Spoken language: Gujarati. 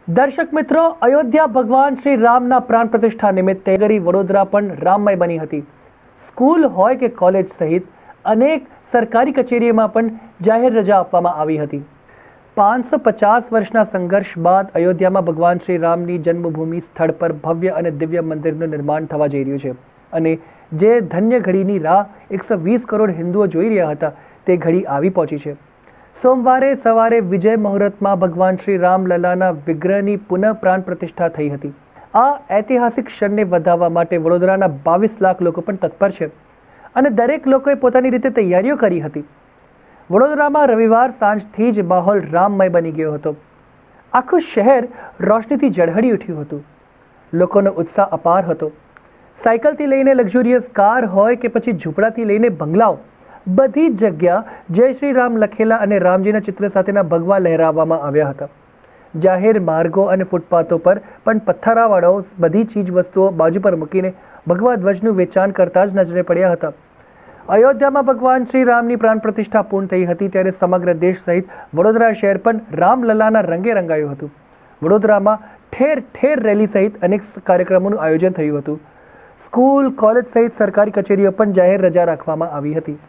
દર્શક મિત્રો, અયોધ્યા ભગવાન શ્રી રામના પ્રાણ પ્રતિષ્ઠા નિમિત્તે નગરી વડોદરા પણ રામમય બની હતી. સ્કૂલ હોય કે કોલેજ સહિત અનેક સરકારી કચેરીઓમાં પણ જાહેર રજા આપવામાં આવી હતી. 550 વર્ષના સંઘર્ષ બાદ અયોધ્યામાં ભગવાન શ્રી રામની જન્મભૂમિ સ્થળ પર ભવ્ય અને દિવ્ય મંદિરનું નિર્માણ થવા જઈ રહ્યું છે અને જે ધન્ય ઘડીની રાહ 120 કરોડ હિન્દુઓ જોઈ રહ્યા હતા તે ઘડી આવી પહોંચી છે. સોમવારે સવારે વિજય મુહૂર્તમાં ભગવાન શ્રી રામલલાના વિગ્રહની પુનઃ પ્રાણ પ્રતિષ્ઠા થઈ હતી. આ ઐતિહાસિક ક્ષણને વધાવવા માટે વડોદરાના 22 લાખ લોકો પણ તત્પર છે અને દરેક લોકોએ પોતાની રીતે તૈયારીઓ કરી હતી. વડોદરામાં રવિવાર સાંજથી જ માહોલ રામમય બની ગયો હતો. આખું શહેર રોશનીથી ઝળહળી ઉઠ્યું હતું. લોકોનો ઉત્સાહ અપાર હતો. સાયકલથી લઈને લક્ઝુરિયસ કાર હોય કે પછી ઝૂંપડાથી લઈને બંગલાઓ, બધી જગ્યા જય શ્રી રામ લખેલા અને રામજીના ચિત્ર સાથેના ભગવા લહેરાવવામાં આવ્યા હતા. જાહેર માર્ગો અને ફૂટપાથો પર પણ પથ્થરાવાળાઓ બધી ચીજ વસ્તુઓ બાજુ પર મૂકીને ભગવા ધ્વજનું વેચાણ કરતા જ નજરે પડ્યા હતા. અયોધ્યામાં ભગવાન શ્રી રામની પ્રાણ પ્રતિષ્ઠા પૂર્ણ થઈ હતી ત્યારે સમગ્ર દેશ સહિત વડોદરા શહેર પણ રામલલાના રંગે રંગાયું હતું. વડોદરામાં ઠેર ઠેર રેલી સહિત અનેક કાર્યક્રમોનું આયોજન થયું હતું. સ્કૂલ, કોલેજ સહિત સરકારી કચેરીઓ પણ જાહેર રજા રાખવામાં આવી હતી.